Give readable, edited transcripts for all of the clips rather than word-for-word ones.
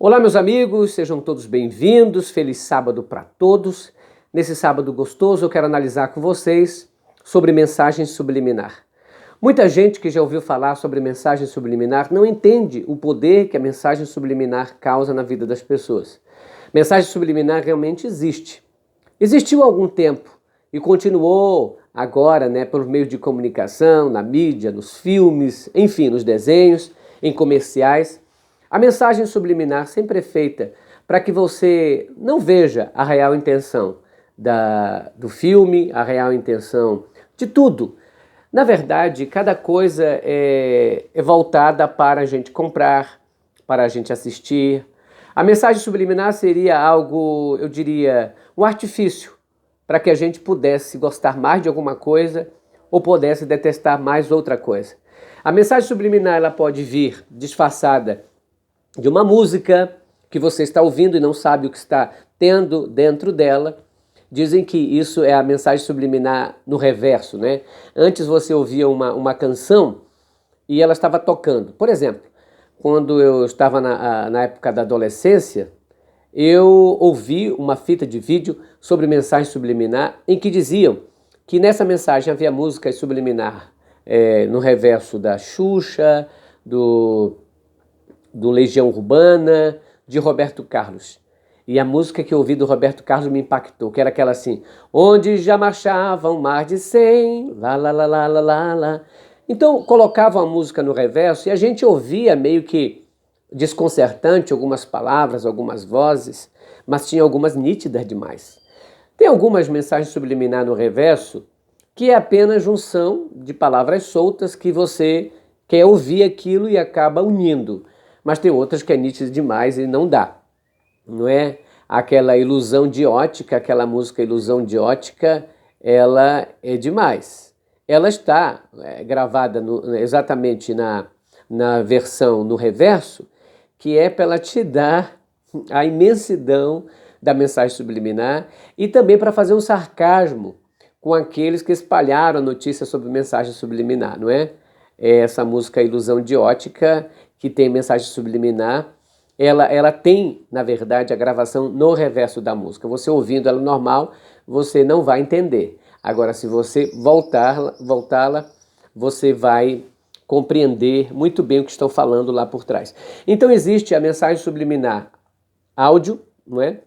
Olá, meus amigos, sejam todos bem-vindos. Feliz sábado para todos. Nesse sábado gostoso, eu quero analisar com vocês sobre mensagem subliminar. Muita gente que já ouviu falar sobre mensagem subliminar não entende o poder que a mensagem subliminar causa na vida das pessoas. Mensagem subliminar realmente existe. Existiu há algum tempo e continuou agora, por meio de comunicação, na mídia, nos filmes, enfim, nos desenhos, em comerciais. A mensagem subliminar sempre é feita para que você não veja a real intenção do filme, a real intenção de tudo. Na verdade, cada coisa é voltada para a gente comprar, para a gente assistir. A mensagem subliminar seria algo, eu diria, um artifício para que a gente pudesse gostar mais de alguma coisa ou pudesse detestar mais outra coisa. A mensagem subliminar ela pode vir disfarçada de uma música que você está ouvindo e não sabe o que está tendo dentro dela. Dizem que isso é a mensagem subliminar no reverso, né? Antes você ouvia uma canção e ela estava tocando. Por exemplo, quando eu estava na época da adolescência, eu ouvi uma fita de vídeo sobre mensagem subliminar em que diziam que nessa mensagem havia música subliminar no reverso da Xuxa, do Legião Urbana, de Roberto Carlos. E a música que eu ouvi do Roberto Carlos me impactou, que era aquela assim: onde já marchavam mais de 100, lá, lá, lá, lá, lá, lá, lá. Então colocavam a música no reverso e a gente ouvia meio que desconcertante algumas palavras, algumas vozes, mas tinha algumas nítidas demais. Tem algumas mensagens subliminar no reverso que é apenas junção de palavras soltas que você quer ouvir aquilo e acaba unindo. Mas tem outras que é nítida demais e não dá. Não é? Aquela ilusão de ótica, aquela música Ilusão de Ótica, ela é demais. Ela está gravada exatamente na versão no reverso, que é para ela te dar a imensidão da mensagem subliminar e também para fazer um sarcasmo com aqueles que espalharam a notícia sobre mensagem subliminar, não é? Essa música Ilusão de Ótica, que tem mensagem subliminar, ela tem, na verdade, a gravação no reverso da música. Você ouvindo ela normal, você não vai entender. Agora, se você voltá-la, você vai compreender muito bem o que estão falando lá por trás. Então existe a mensagem subliminar áudio, não é?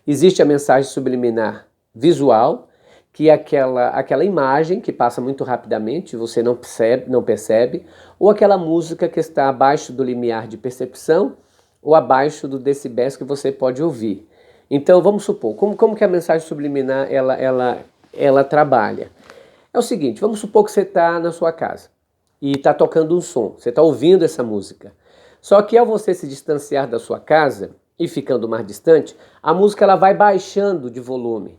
Existe a mensagem subliminar visual, que é aquela imagem que passa muito rapidamente, você não percebe, ou aquela música que está abaixo do limiar de percepção, ou abaixo do decibéis que você pode ouvir. Então vamos supor, como que a mensagem subliminar ela trabalha? É o seguinte, vamos supor que você está na sua casa e está tocando um som, você está ouvindo essa música. Só que ao você se distanciar da sua casa e ficando mais distante, a música ela vai baixando de volume.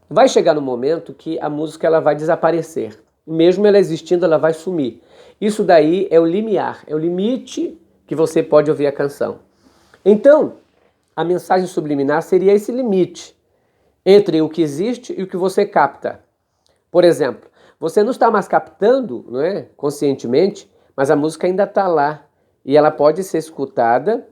Vai chegar no momento que a música ela vai desaparecer. Mesmo ela existindo, ela vai sumir. Isso daí é o limiar, é o limite que você pode ouvir a canção. Então, a mensagem subliminar seria esse limite entre o que existe e o que você capta. Por exemplo, você não está mais captando, não é, conscientemente, mas a música ainda está lá e ela pode ser escutada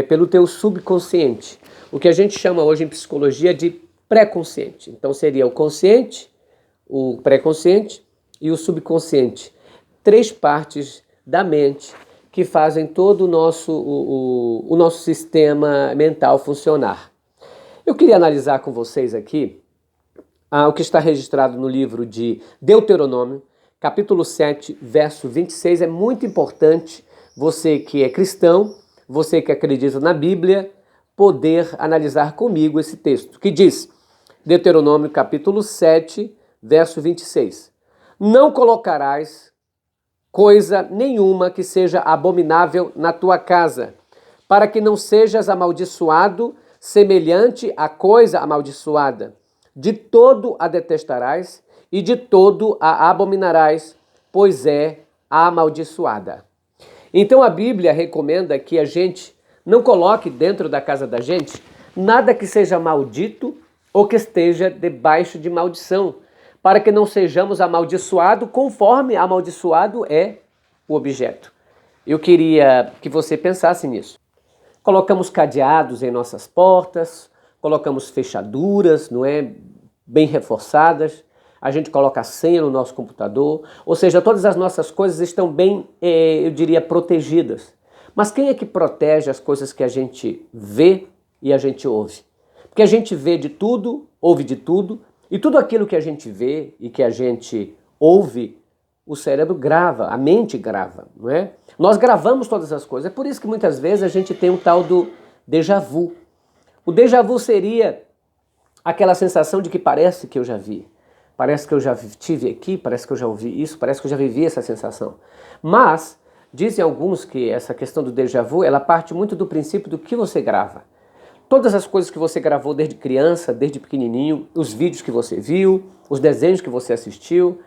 pelo teu subconsciente. O que a gente chama hoje em psicologia de pré-consciente. Então seria o consciente, o pré-consciente e o subconsciente. 3 partes da mente que fazem todo o nosso sistema mental funcionar. Eu queria analisar com vocês aqui o que está registrado no livro de Deuteronômio, capítulo 7, verso 26. É muito importante você que é cristão, você que acredita na Bíblia, poder analisar comigo esse texto, que diz, Deuteronômio capítulo 7, verso 26. Não colocarás coisa nenhuma que seja abominável na tua casa, para que não sejas amaldiçoado semelhante à coisa amaldiçoada. De todo a detestarás e de todo a abominarás, pois é amaldiçoada. Então a Bíblia recomenda que a gente não coloque dentro da casa da gente nada que seja maldito ou que esteja debaixo de maldição, para que não sejamos amaldiçoados conforme amaldiçoado é o objeto. Eu queria que você pensasse nisso. Colocamos cadeados em nossas portas, colocamos fechaduras, não é, bem reforçadas. A gente coloca a senha no nosso computador, ou seja, todas as nossas coisas estão bem, eu diria, protegidas. Mas quem é que protege as coisas que a gente vê e a gente ouve? Porque a gente vê de tudo, ouve de tudo, e tudo aquilo que a gente vê e que a gente ouve, o cérebro grava, a mente grava, não é? Nós gravamos todas as coisas. É por isso que muitas vezes a gente tem um tal do déjà vu. O déjà vu seria aquela sensação de que parece que eu já vi. Parece que eu já estive aqui, parece que eu já ouvi isso, parece que eu já vivi essa sensação. Mas dizem alguns que essa questão do déjà vu, ela parte muito do princípio do que você grava. Todas as coisas que você gravou desde criança, desde pequenininho, os vídeos que você viu, os desenhos que você assistiu,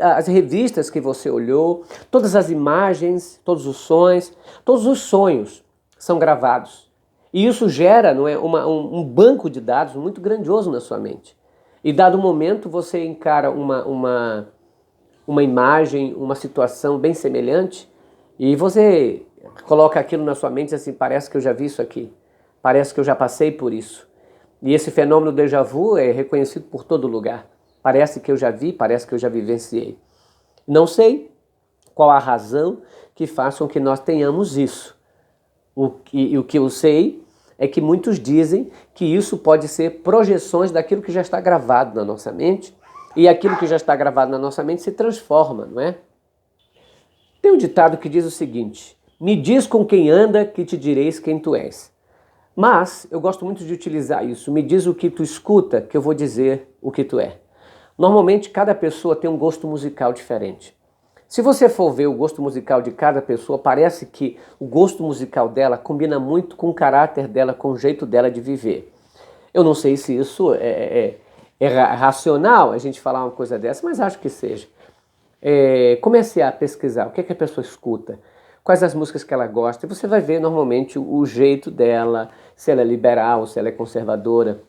as revistas que você olhou, todas as imagens, todos os sonhos são gravados. E isso gera, não é, um banco de dados muito grandioso na sua mente. E dado momento você encara uma imagem, uma situação bem semelhante e você coloca aquilo na sua mente assim, parece que eu já vi isso aqui, parece que eu já passei por isso. E esse fenômeno déjà vu é reconhecido por todo lugar. Parece que eu já vi, parece que eu já vivenciei. Não sei qual a razão que faz com que nós tenhamos isso. O que eu sei é que muitos dizem que isso pode ser projeções daquilo que já está gravado na nossa mente, e aquilo que já está gravado na nossa mente se transforma, não é? Tem um ditado que diz o seguinte: me diz com quem anda que te direis quem tu és. Mas eu gosto muito de utilizar isso, me diz o que tu escuta que eu vou dizer o que tu é. Normalmente cada pessoa tem um gosto musical diferente. Se você for ver o gosto musical de cada pessoa, parece que o gosto musical dela combina muito com o caráter dela, com o jeito dela de viver. Eu não sei se isso é racional, a gente falar uma coisa dessa, mas acho que seja. Comece a pesquisar o que é que a pessoa escuta, quais as músicas que ela gosta, e você vai ver normalmente o jeito dela, se ela é liberal, se ela é conservadora,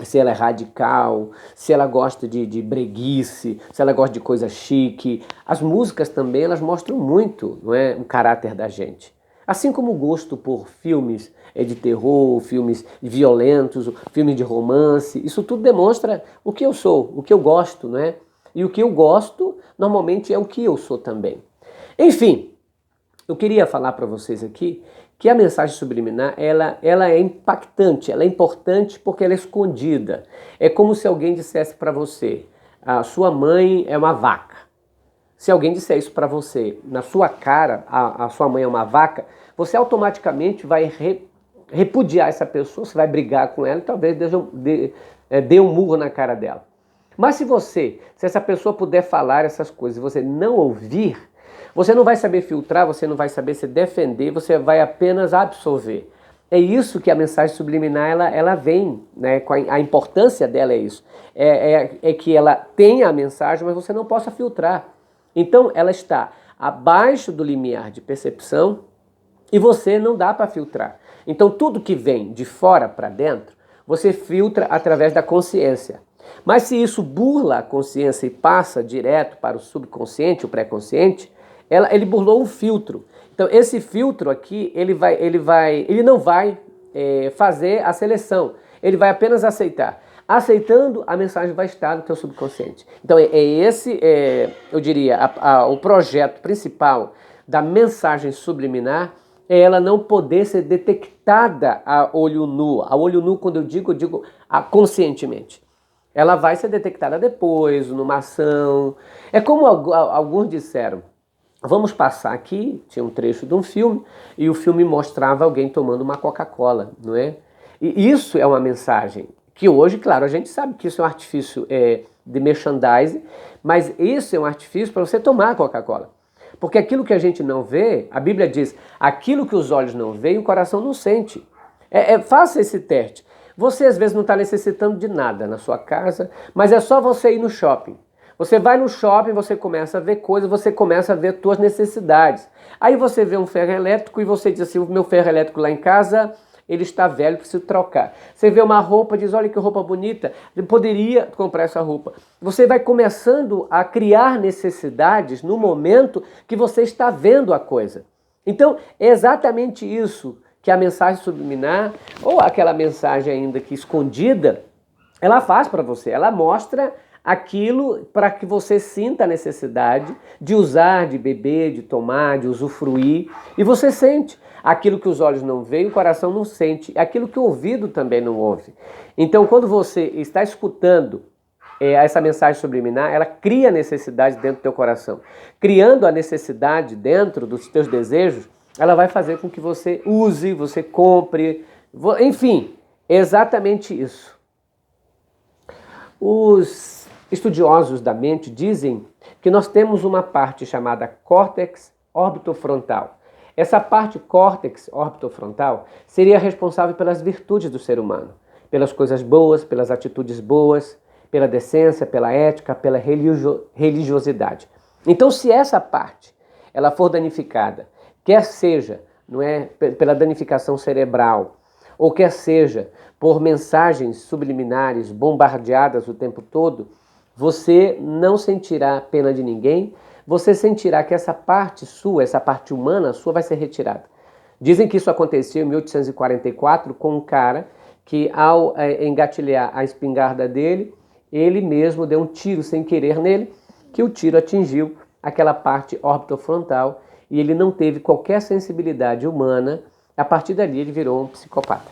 se ela é radical, se ela gosta de breguice, se ela gosta de coisa chique. As músicas também, elas mostram muito, não é, o caráter da gente. Assim como o gosto por filmes de terror, filmes violentos, filmes de romance, isso tudo demonstra o que eu sou, o que eu gosto, não é? E o que eu gosto, normalmente, é o que eu sou também. Enfim, eu queria falar para vocês aqui que a mensagem subliminar, ela é impactante, ela é importante porque ela é escondida. É como se alguém dissesse para você, a sua mãe é uma vaca. Se alguém disser isso para você, na sua cara, a sua mãe é uma vaca, você automaticamente vai repudiar essa pessoa, você vai brigar com ela e talvez dê um murro na cara dela. Mas se essa pessoa puder falar essas coisas e você não ouvir, você não vai saber filtrar, você não vai saber se defender, você vai apenas absorver. É isso que a mensagem subliminar ela vem, né? A importância dela é isso. É que ela tenha a mensagem, mas você não possa filtrar. Então ela está abaixo do limiar de percepção e você não dá para filtrar. Então tudo que vem de fora para dentro, você filtra através da consciência. Mas se isso burla a consciência e passa direto para o subconsciente, o pré-consciente, ele burlou um filtro. Então esse filtro aqui, ele não vai fazer a seleção, ele vai apenas aceitar. Aceitando, a mensagem vai estar no teu subconsciente. Então esse, eu diria, o projeto principal da mensagem subliminar é ela não poder ser detectada a olho nu. A olho nu, quando eu digo conscientemente. Ela vai ser detectada depois, numa ação. É como alguns disseram. Vamos passar aqui, tinha um trecho de um filme, e o filme mostrava alguém tomando uma Coca-Cola, não é? E isso é uma mensagem que hoje, claro, a gente sabe que isso é um artifício de merchandising, mas isso é um artifício para você tomar a Coca-Cola. Porque aquilo que a gente não vê, a Bíblia diz, aquilo que os olhos não veem, o coração não sente. Faça esse teste. Você às vezes não está necessitando de nada na sua casa, mas é só você ir no shopping. Você vai no shopping, você começa a ver coisas, você começa a ver suas necessidades. Aí você vê um ferro elétrico e você diz assim, o meu ferro elétrico lá em casa, ele está velho, preciso trocar. Você vê uma roupa, diz, olha que roupa bonita, eu poderia comprar essa roupa. Você vai começando a criar necessidades no momento que você está vendo a coisa. Então, é exatamente isso que a mensagem subliminar, ou aquela mensagem ainda que escondida, ela faz para você. Ela mostra aquilo para que você sinta a necessidade de usar, de beber, de tomar, de usufruir. E você sente aquilo que os olhos não veem, o coração não sente, aquilo que o ouvido também não ouve. Então, quando você está escutando essa mensagem subliminar, ela cria necessidade dentro do teu coração. Criando a necessidade dentro dos teus desejos, ela vai fazer com que você use, você compre, enfim, é exatamente isso. Os estudiosos da mente dizem que nós temos uma parte chamada córtex orbitofrontal. Essa parte córtex orbitofrontal seria responsável pelas virtudes do ser humano, pelas coisas boas, pelas atitudes boas, pela decência, pela ética, pela religiosidade. Então, se essa parte ela for danificada, quer seja, não é, pela danificação cerebral, ou quer seja por mensagens subliminares bombardeadas o tempo todo, você não sentirá pena de ninguém, você sentirá que essa parte sua, essa parte humana sua vai ser retirada. Dizem que isso aconteceu em 1844 com um cara que, ao engatilhar a espingarda dele, ele mesmo deu um tiro sem querer nele, que o tiro atingiu aquela parte orbitofrontal e ele não teve qualquer sensibilidade humana. A partir dali ele virou um psicopata.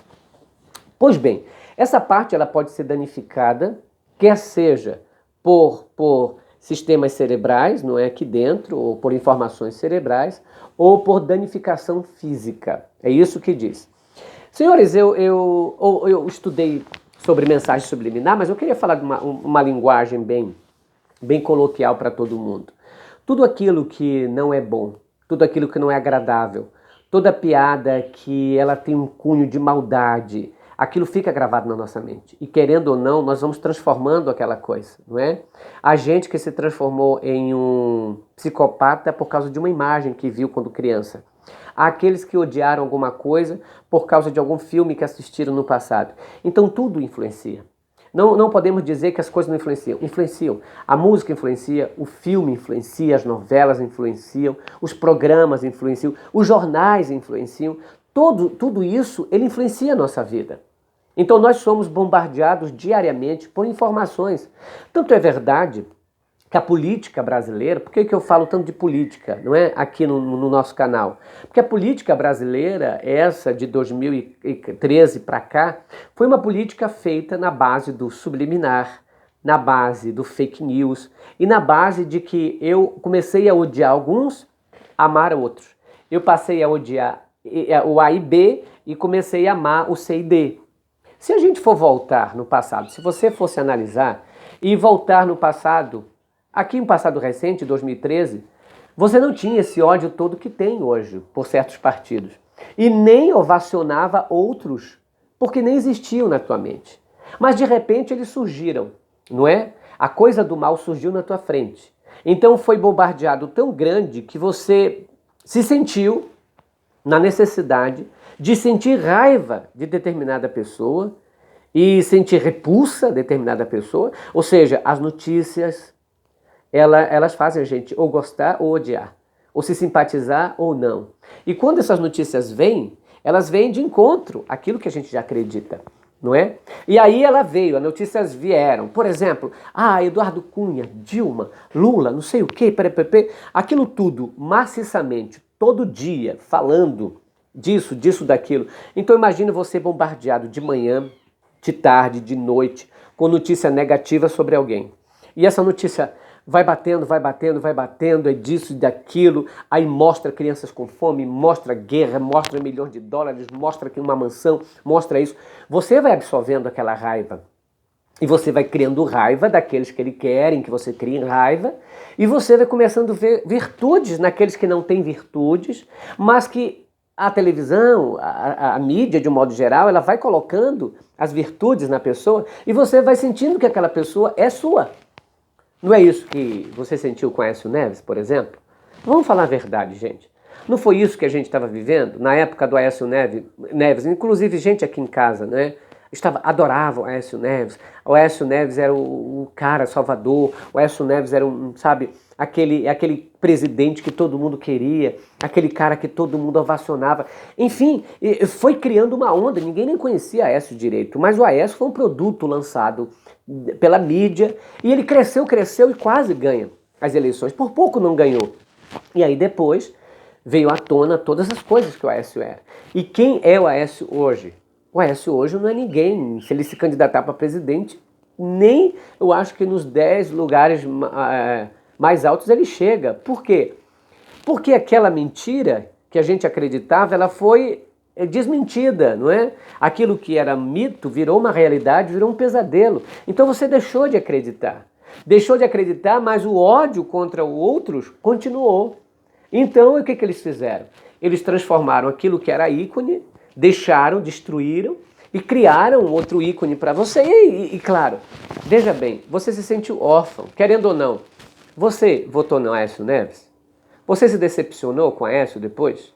Pois bem, essa parte ela pode ser danificada, quer seja por sistemas cerebrais, não é, aqui dentro, ou por informações cerebrais, ou por danificação física. É isso que diz. Senhores, eu estudei sobre mensagem subliminar, mas eu queria falar de uma linguagem bem coloquial para todo mundo. Tudo aquilo que não é bom, tudo aquilo que não é agradável, toda piada que ela tem um cunho de maldade, aquilo fica gravado na nossa mente. E querendo ou não, nós vamos transformando aquela coisa, não é? A gente que se transformou em um psicopata por causa de uma imagem que viu quando criança. Há aqueles que odiaram alguma coisa por causa de algum filme que assistiram no passado. Então tudo influencia. Não podemos dizer que as coisas não influenciam. Influenciam. A música influencia, o filme influencia, as novelas influenciam, os programas influenciam, os jornais influenciam. Tudo isso, ele influencia a nossa vida. Então nós somos bombardeados diariamente por informações. Tanto é verdade que a política brasileira, por que eu falo tanto de política, não é, aqui no nosso canal? Porque a política brasileira, essa de 2013 para cá, foi uma política feita na base do subliminar, na base do fake news e na base de que eu comecei a odiar alguns, amar outros. Eu passei a odiar o A e B e comecei a amar o C e D. Se a gente for voltar no passado, se você fosse analisar e voltar no passado, aqui em passado recente, 2013, você não tinha esse ódio todo que tem hoje por certos partidos. E nem ovacionava outros, porque nem existiam na tua mente. Mas de repente eles surgiram, não é? A coisa do mal surgiu na tua frente. Então foi bombardeado tão grande que você se sentiu na necessidade de sentir raiva de determinada pessoa e sentir repulsa de determinada pessoa. Ou seja, as notícias, elas fazem a gente ou gostar ou odiar, ou se simpatizar ou não. E quando essas notícias vêm, elas vêm de encontro àquilo que a gente já acredita, não é? E aí ela veio, as notícias vieram. Por exemplo, Eduardo Cunha, Dilma, Lula, não sei o quê, aquilo tudo maciçamente, todo dia, falando disso, daquilo. Então imagine você bombardeado de manhã, de tarde, de noite, com notícia negativa sobre alguém. E essa notícia vai batendo, é disso e daquilo, aí mostra crianças com fome, mostra guerra, mostra milhões de dólares, mostra aqui uma mansão, mostra isso. Você vai absorvendo aquela raiva. E você vai criando raiva daqueles que ele querem que você crie raiva, e você vai começando a ver virtudes naqueles que não têm virtudes, mas que a televisão, a mídia de um modo geral, ela vai colocando as virtudes na pessoa, e você vai sentindo que aquela pessoa é sua. Não é isso que você sentiu com Aécio Neves, por exemplo? Vamos falar a verdade, gente. Não foi isso que a gente estava vivendo na época do Aécio Neves, inclusive gente aqui em casa, né? adoravam o Aécio Neves. O Aécio Neves era o cara salvador, o Aécio Neves era aquele presidente que todo mundo queria, aquele cara que todo mundo ovacionava. Enfim, foi criando uma onda, ninguém nem conhecia Aécio direito, mas o Aécio foi um produto lançado pela mídia e ele cresceu e quase ganha as eleições, por pouco não ganhou. E aí depois veio à tona todas as coisas que o Aécio era. E quem é o Aécio hoje? O Aécio hoje não é ninguém. Se ele se candidatar para presidente, nem eu acho que nos 10 lugares mais altos ele chega. Por quê? Porque aquela mentira que a gente acreditava, ela foi desmentida, não é? Aquilo que era mito virou uma realidade, virou um pesadelo. Então você deixou de acreditar. Deixou de acreditar, mas o ódio contra outros continuou. Então, o que eles fizeram? Eles transformaram aquilo que era ícone, deixaram, destruíram e criaram outro ícone para você. E claro, veja bem, você se sentiu órfão, querendo ou não. Você votou no Aécio Neves? Você se decepcionou com o Aécio depois?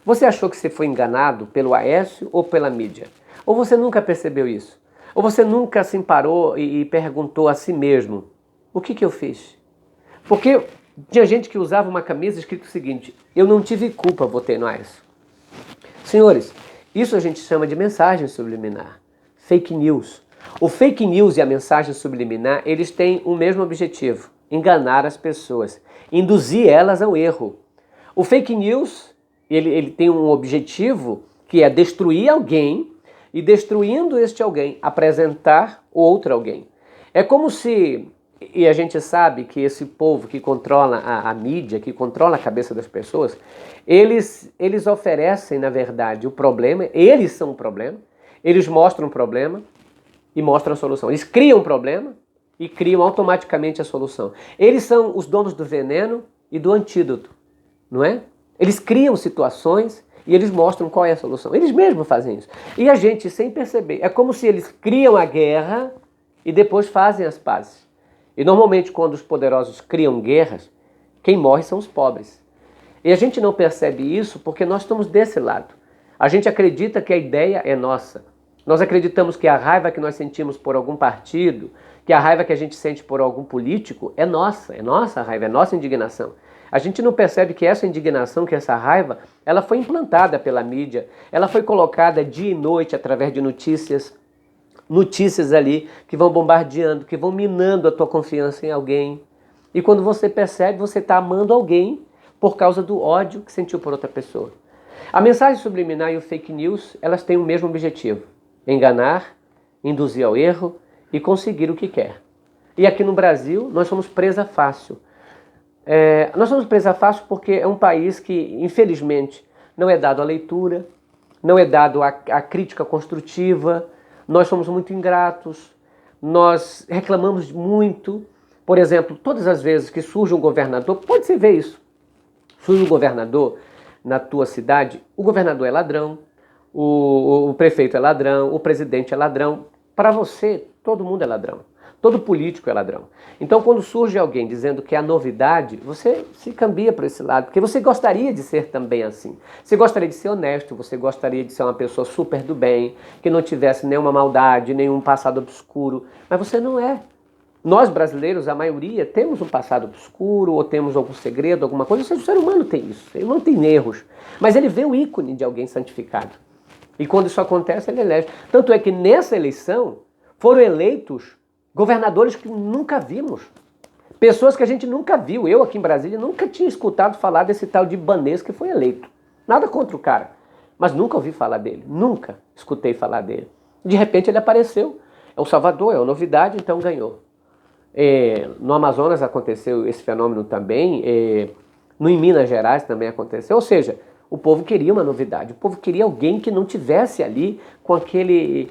Você achou que você foi enganado pelo Aécio ou pela mídia? Ou você nunca percebeu isso? Ou você nunca se parou e perguntou a si mesmo, o que eu fiz? Porque tinha gente que usava uma camisa escrito o seguinte, eu não tive culpa, votei no Aécio. Senhores, isso a gente chama de mensagem subliminar, fake news. O fake news e a mensagem subliminar, eles têm o mesmo objetivo, enganar as pessoas, induzir elas ao erro. O fake news, ele tem um objetivo que é destruir alguém e destruindo este alguém, apresentar outro alguém. É como se... E a gente sabe que esse povo que controla a mídia, que controla a cabeça das pessoas, eles oferecem, na verdade, o problema, eles são o problema, eles mostram o problema e mostram a solução. Eles criam o problema e criam automaticamente a solução. Eles são os donos do veneno e do antídoto, não é? Eles criam situações e eles mostram qual é a solução. Eles mesmos fazem isso. E a gente, sem perceber, é como se eles criam a guerra e depois fazem as pazes. E normalmente quando os poderosos criam guerras, quem morre são os pobres. E a gente não percebe isso porque nós estamos desse lado. A gente acredita que a ideia é nossa. Nós acreditamos que a raiva que nós sentimos por algum partido, que a raiva que a gente sente por algum político é nossa raiva, é nossa indignação. A gente não percebe que essa indignação, que essa raiva, ela foi implantada pela mídia, ela foi colocada dia e noite através de notícias ali que vão bombardeando, que vão minando a tua confiança em alguém. E quando você percebe, você está amando alguém por causa do ódio que sentiu por outra pessoa. A mensagem subliminar e o fake news, elas têm o mesmo objetivo: enganar, induzir ao erro e conseguir o que quer. E aqui no Brasil, nós somos presa fácil. Nós somos presa fácil porque é um país que, infelizmente, não é dado à leitura, não é dado à crítica construtiva. Nós somos muito ingratos, nós reclamamos muito. Por exemplo, todas as vezes que surge um governador, pode você ver isso, surge um governador na tua cidade, o governador é ladrão, o prefeito é ladrão, o presidente é ladrão. Para você, todo mundo é ladrão, todo político é ladrão. Então, quando surge alguém dizendo que é a novidade, você se cambia para esse lado, porque você gostaria de ser também assim. Você gostaria de ser honesto, você gostaria de ser uma pessoa super do bem, que não tivesse nenhuma maldade, nenhum passado obscuro, mas você não é. Nós brasileiros, a maioria, temos um passado obscuro, ou temos algum segredo, alguma coisa. Ou seja, o ser humano tem isso, ele não tem erros, mas ele vê o ícone de alguém santificado. E quando isso acontece, ele elege. Tanto é que nessa eleição foram eleitos governadores que nunca vimos. Pessoas que a gente nunca viu. Eu aqui em Brasília nunca tinha escutado falar desse tal de Ibanez que foi eleito. Nada contra o cara, mas nunca ouvi falar dele. Nunca escutei falar dele. De repente ele apareceu. É o Salvador, é uma novidade, então ganhou. No Amazonas aconteceu esse fenômeno também. Em Minas Gerais também aconteceu. Ou seja, o povo queria uma novidade, o povo queria alguém que não tivesse ali com aquele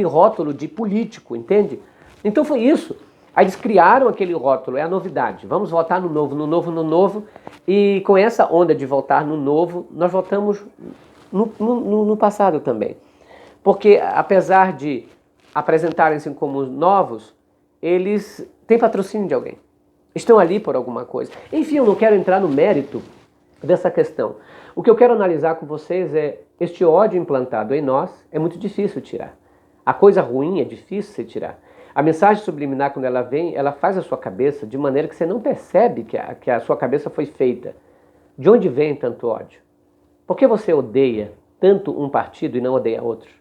rótulo de político, entende? Então foi isso. Aí eles criaram aquele rótulo, é a novidade. Vamos votar no novo, no novo, no novo. E com essa onda de votar no novo, nós votamos no passado também. Porque apesar de apresentarem-se como novos, eles têm patrocínio de alguém. Estão ali por alguma coisa. Enfim, eu não quero entrar no mérito dessa questão. O que eu quero analisar com vocês é Este ódio implantado em nós é muito difícil tirar. A coisa ruim é difícil você tirar. A mensagem subliminar, quando ela vem, ela faz a sua cabeça de maneira que você não percebe que a sua cabeça foi feita. De onde vem tanto ódio? Por que você odeia tanto um partido e não odeia outro?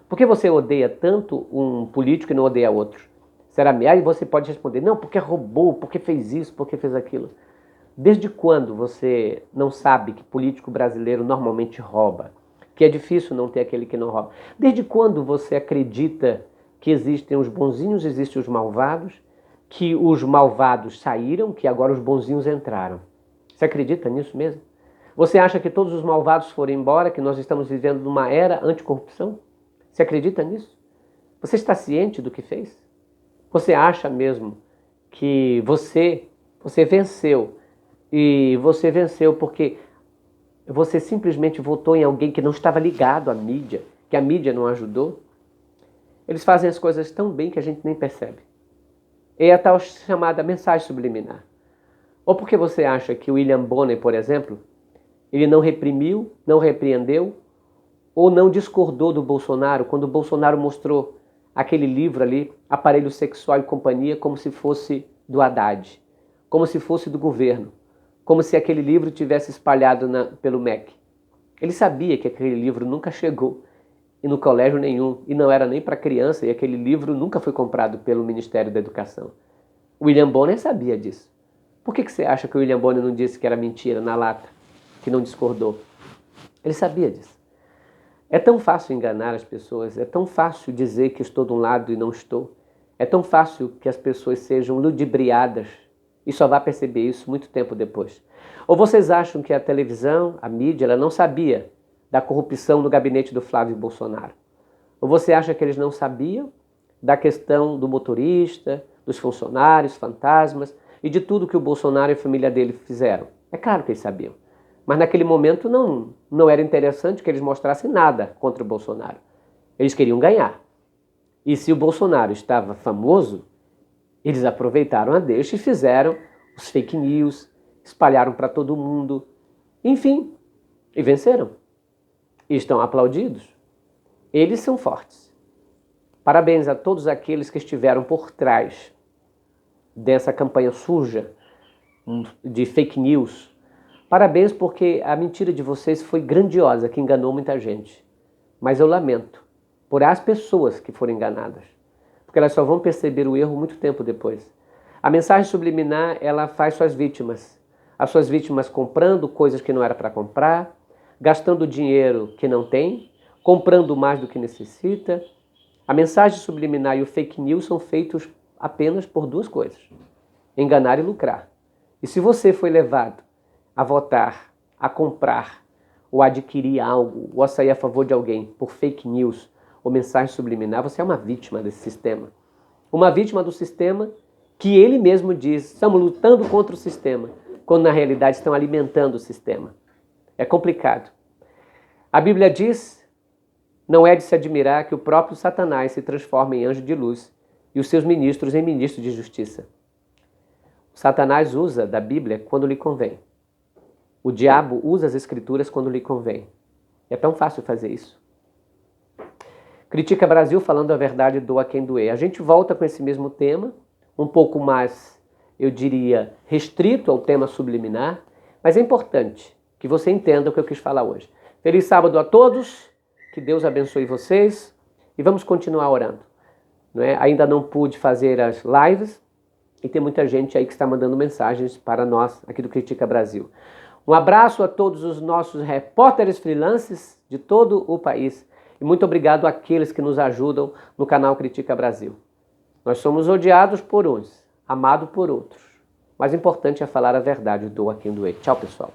Por que você odeia tanto um político e não odeia outro? Será mesmo? Aí você pode responder, não, porque roubou, porque fez isso, porque fez aquilo. Desde quando você não sabe que político brasileiro normalmente rouba? Que é difícil não ter aquele que não rouba? Desde quando você acredita que existem os bonzinhos, existem os malvados, que os malvados saíram, que agora os bonzinhos entraram? Você acredita nisso mesmo? Você acha que todos os malvados foram embora, que nós estamos vivendo numa era anticorrupção? Você acredita nisso? Você está ciente do que fez? Você acha mesmo que você venceu? E você venceu porque você simplesmente votou em alguém que não estava ligado à mídia, que a mídia não ajudou? Eles fazem as coisas tão bem que a gente nem percebe. É a tal chamada mensagem subliminar. Ou porque você acha que o William Bonner, por exemplo, ele não reprimiu, não repreendeu, ou não discordou do Bolsonaro, quando o Bolsonaro mostrou aquele livro ali, Aparelho Sexual e Companhia, como se fosse do Haddad, como se fosse do governo, como se aquele livro tivesse espalhado pelo MEC. Ele sabia que aquele livro nunca chegou e no colégio nenhum, e não era nem para criança, e aquele livro nunca foi comprado pelo Ministério da Educação. O William Bonner sabia disso. Por que você acha que o William Bonner não disse que era mentira na lata, que não discordou? Ele sabia disso. É tão fácil enganar as pessoas, é tão fácil dizer que estou de um lado e não estou. É tão fácil que as pessoas sejam ludibriadas e só vai perceber isso muito tempo depois. Ou vocês acham que a televisão, a mídia, ela não sabia da corrupção no gabinete do Flávio Bolsonaro? Ou você acha que eles não sabiam da questão do motorista, dos funcionários, fantasmas e de tudo que o Bolsonaro e a família dele fizeram? É claro que eles sabiam. Mas naquele momento não era interessante que eles mostrassem nada contra o Bolsonaro. Eles queriam ganhar. E se o Bolsonaro estava famoso, eles aproveitaram a deixa e fizeram os fake news, espalharam para todo mundo, enfim, e venceram. E estão aplaudidos. Eles são fortes. Parabéns a todos aqueles que estiveram por trás dessa campanha suja de fake news. Parabéns porque a mentira de vocês foi grandiosa, que enganou muita gente. Mas eu lamento por as pessoas que foram enganadas, porque elas só vão perceber o erro muito tempo depois. A mensagem subliminar, ela faz suas vítimas. As suas vítimas comprando coisas que não era para comprar, gastando dinheiro que não tem, comprando mais do que necessita. A mensagem subliminar e o fake news são feitos apenas por duas coisas: enganar e lucrar. E se você foi levado a votar, a comprar, ou a adquirir algo, ou a sair a favor de alguém por fake news ou mensagem subliminar, você é uma vítima desse sistema. Uma vítima do sistema que ele mesmo diz, estamos lutando contra o sistema, quando na realidade estão alimentando o sistema. É complicado. A Bíblia diz, não é de se admirar que o próprio Satanás se transforma em anjo de luz e os seus ministros em ministros de justiça. O Satanás usa da Bíblia quando lhe convém. O diabo usa as escrituras quando lhe convém. É tão fácil fazer isso. Critica Brasil falando a verdade, doa quem doer. A gente volta com esse mesmo tema, um pouco mais, eu diria, restrito ao tema subliminar, mas é importante que você entenda o que eu quis falar hoje. Feliz sábado a todos, que Deus abençoe vocês e vamos continuar orando. Não é? Ainda não pude fazer as lives e tem muita gente aí que está mandando mensagens para nós aqui do Critica Brasil. Um abraço a todos os nossos repórteres freelances de todo o país e muito obrigado àqueles que nos ajudam no canal Critica Brasil. Nós somos odiados por uns, amados por outros. Mas o importante é falar a verdade, doa quem doer. Tchau, pessoal.